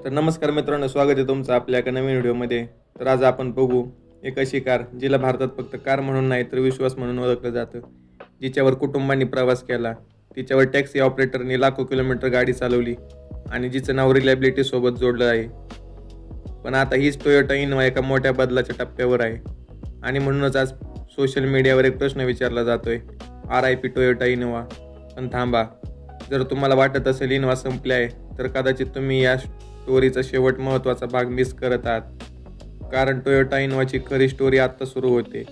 तर नमस्कार मित्रांनो, स्वागत आहे तुमचं आपल्या एका नवीन व्हिडिओमध्ये. तर आज आपण बघू एक अशी कार जिला भारतात फक्त कार म्हणून नाही तर विश्वास म्हणून ओळखलं जातं, जिच्यावर कुटुंबांनी प्रवास केला, तिच्यावर टॅक्सी ऑपरेटरनी लाखो किलोमीटर गाडी चालवली आणि जिचं नाव रिलायबिलिटी सोबत जोडलं आहे. पण आता हीच टोयोटा इनोवा एका मोठ्या बदलाच्या टप्प्यावर आहे आणि म्हणूनच आज सोशल मीडियावर एक प्रश्न विचारला जातोय, RIP टोयोटा इनोवा. पण थांबा, जर तुम्हाला वाटत असेल इनोवा संपले आहे तर कदाचित तुम्ही या स्टोरीचा शेवट महत्त्वाचा भाग मिस करत आहात. कारण टोयोटा इनोवाची खरी स्टोरी आत्ता सुरू होते.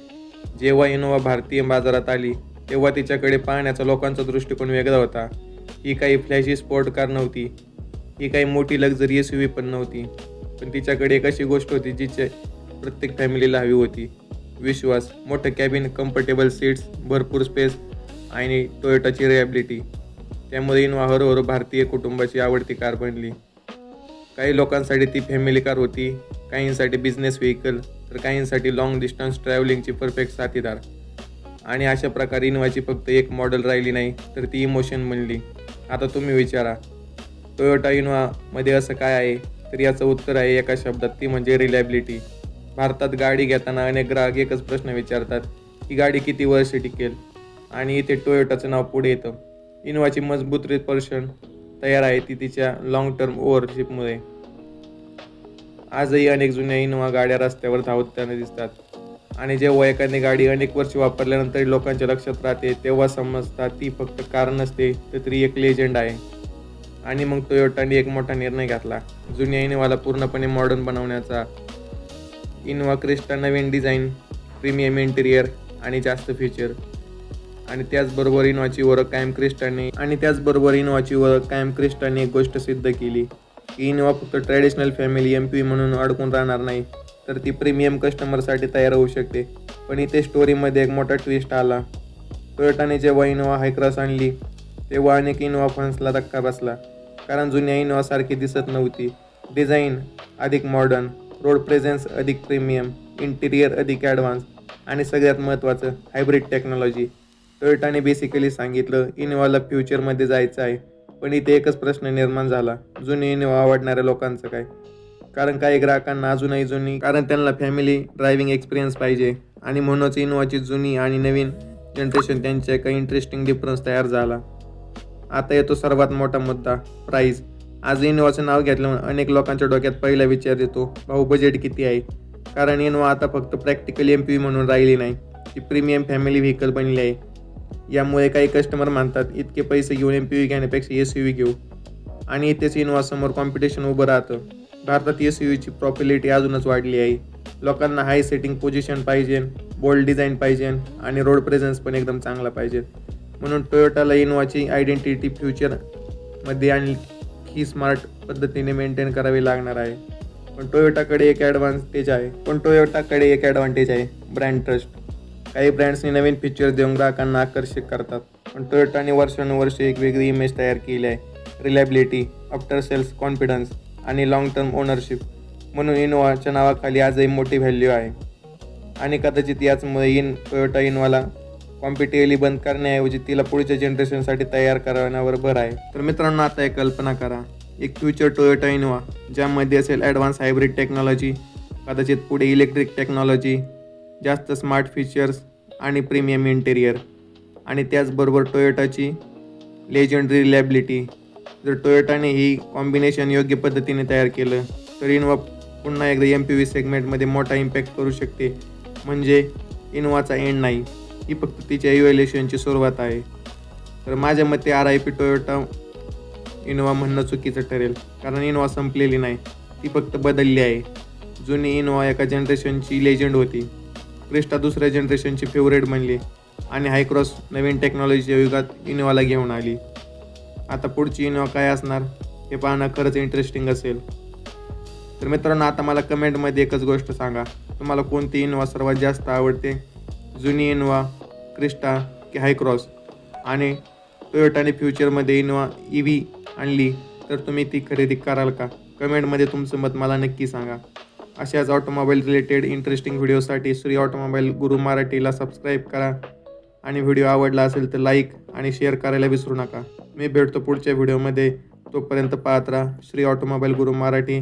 जेव्हा इनोवा भारतीय बाजारात आली तेव्हा तिच्याकडे पाहण्याचा लोकांचा दृष्टिकोन वेगळा होता. ही काही फ्लॅशी स्पोर्ट कार नव्हती, ही काही मोठी लक्झरी SUV पण नव्हती, पण तिच्याकडे एक अशी गोष्ट होती जिचे प्रत्येक फॅमिलीला हवी होती: विश्वास, मोठं कॅबिन, कम्फर्टेबल सीट्स, भरपूर स्पेस आणि टोयोटाची रिलायबिलिटी. त्यामुळे इनोवा हळूहळू भारतीय कुटुंबाची आवडती कार बनली. काही लोकांसाठी ती फॅमिली कार होती, काहींसाठी बिझनेस व्हेकल, तर काहींसाठी लॉंग डिस्टन्स ट्रॅव्हलिंगची परफेक्ट साथीदार. आणि अशा प्रकारे इनोवाची फक्त एक मॉडेल राहिली नाही तर ती इमोशन बनली. आता तुम्ही विचारा, टोयोटा इनोवामध्ये असं काय आहे? तर याचं उत्तर आहे एका शब्दात, ती म्हणजे रिलायबिलिटी. भारतात गाडी घेताना अनेक ग्राहक एकच प्रश्न विचारतात, ही गाडी किती वर्ष टिकेल? आणि इथे टोयोटाचं नाव पुढे येतं. इनोवाची मजबूत रिपल्शन तयार आहे ती तिच्या लॉंग टर्म ओव्हरशिपमुळे. आजही अनेक जुन्या इनोवा गाड्या रस्त्यावर धावताना दिसतात आणि जेव्हा एखादी गाडी अनेक वर्ष वापरल्यानंतर लोकांच्या लक्षात राहते तेव्हा समजतात ती फक्त कार नसते तर ती एक लेजंड आहे. आणि मग टोयोटाने एक मोठा निर्णय घेतला, जुन्या इनोवाला पूर्णपणे मॉडर्न बनवण्याचा. इनोवा क्रिस्टा नवीन डिझाईन, प्रीमियम इंटिरियर आणि जास्त फीचर. आणि त्याचबरोबर इनोवाची ओळख कायम क्रिस्टाने एक गोष्ट सिद्ध केली की इनोवा फक्त ट्रॅडिशनल फॅमिली MPV म्हणून अडकून राहणार नाही, तर ती प्रीमियम कस्टमरसाठी तयार होऊ शकते. पण इथे स्टोरीमध्ये एक मोठा ट्विस्ट आला. टोयोटाने जेव्हा इनोवा हायक्रॉस आणली तेव्हा अनेक इनोवा फॅन्सला धक्का बसला, कारण जुन्या इनोवासारखी दिसत नव्हती. डिझाईन अधिक मॉडर्न, रोड प्रेझेन्स अधिक प्रीमियम, इंटिरियर अधिक ॲडव्हान्स आणि सगळ्यात महत्त्वाचं हायब्रिड टेक्नॉलॉजी. टोयोटाने बेसिकली सांगितलं, इनोवाला फ्युचरमध्ये जायचं आहे. पण इथे एकच प्रश्न निर्माण झाला, जुनी इनोवा आवडणाऱ्या लोकांचं काय? कारण काही ग्राहकांना अजूनही जुनी, कारण त्यांना फॅमिली ड्रायव्हिंग एक्सपिरियन्स पाहिजे. आणि म्हणूनच इनोवाची जुनी आणि नवीन जनरेशन त्यांच्या काही इंटरेस्टिंग डिफरन्स तयार झाला. आता येतो सर्वात मोठा मुद्दा, प्राईस. आज इनोवाचं नाव घेतल्यामुळे अनेक लोकांच्या डोक्यात पहिला विचार येतो, भाऊ बजेट किती आहे? कारण इनोवा आता फक्त प्रॅक्टिकल MPV म्हणून राहिली नाही, ती प्रीमियम फॅमिली व्हेकल बनली आहे. यामुळे काही कस्टमर म्हणतात, इतके पैसे घेऊन MPV घेण्यापेक्षा SUV घेऊ. आणि इथेच इनोवा समोर कॉम्पिटिशन उभं राहतं. भारतात SUVची पॉप्युलॅरिटी अजूनच वाढली आहे. लोकांना हाय सेटिंग पोझिशन पाहिजे, बोल्ड डिझाईन पाहिजे आणि रोड प्रेझेन्स पण एकदम चांगला पाहिजे. म्हणून टोयोटाला इनोवाची आयडेंटिटी फ्युचरमध्ये आणखी स्मार्ट पद्धतीने मेंटेन करावी लागणार आहे. पण टोयोटाकडे एक ॲडव्हान्टेज आहे, ब्रँड ट्रस्ट. काही ब्रँड्सनी नवीन फीचर देऊन ग्राहकांना आकर्षित करतात, पण टोयोटाने वर्षानुवर्षे एक वेगळी इमेज तयार केली आहे: रिलायबिलिटी, आफ्टर सेल्स कॉन्फिडन्स आणि लॉंग टर्म ओनरशिप. म्हणून इनोवाच्या नावाखाली आजही मोठी व्हॅल्यू आहे. आणि कदाचित याचमुळे टोयोटा इनोवाला कॉम्पिटिटिव्हली बंद करण्याऐवजी तिला पुढच्या जनरेशनसाठी तयार करण्यावर भर आहे. तर मित्रांनो, आता एक कल्पना करा, एक फ्युचर टोयोटा इनोवा ज्यामध्ये असेल ॲडव्हान्स हायब्रिड टेक्नॉलॉजी, कदाचित पुढे इलेक्ट्रिक टेक्नॉलॉजी, जास्त स्मार्ट फीचर्स आणि प्रीमियम इंटेरियर, आणि त्याचबरोबर टोयोटाची लेजंडरी रिलायबिलिटी. जर टोयोटाने ही कॉम्बिनेशन योग्य पद्धतीने तयार केलं तर इनोवा पुन्हा एकदा MPV सेगमेंटमध्ये मोठा इम्पॅक्ट करू शकते. म्हणजे इनोवाचा एंड नाही, ही फक्त तिच्या इव्हॅल्युएशनची सुरुवात आहे. तर माझ्या मते RIP टोयोटा इनोवा म्हणणं चुकीचं ठरेल, कारण इनोवा संपलेली नाही, ती फक्त बदलली आहे. जुनी इनोवा एका जनरेशनची लेजंड होती, क्रिस्टा दुसऱ्या जनरेशनची फेवरेट बनली आणि हायक्रॉस नवीन टेक्नॉलॉजीच्या युगात इनोवाला घेऊन आली. आता पुढची इनोवा काय असणार हे पाहणं खरंच इंटरेस्टिंग असेल. तर मित्रांनो, आता मला कमेंटमध्ये एकच गोष्ट सांगा, तुम्हाला कोणती इनोवा सर्वात जास्त आवडते? जुनी इनोवा, क्रिस्टा की हायक्रॉस? आणि टोयोटाने फ्युचरमध्ये इनोवा EV आणली तर तुम्ही ती खरेदी कराल का? कमेंटमध्ये तुमचं मत मला नक्की सांगा. अशाच ऑटोमोबाईल रिलेटेड इंटरेस्टिंग व्हिडिओसाठी श्री ऑटोमोबाईल गुरु मराठीला सबस्क्राईब करा आणि व्हिडिओ आवडला असेल तर लाईक आणि शेअर करायला विसरू नका. मी भेटतो पुढच्या व्हिडिओमध्ये. तोपर्यंत पाहत राहा श्री ऑटोमोबाईल गुरु मराठी.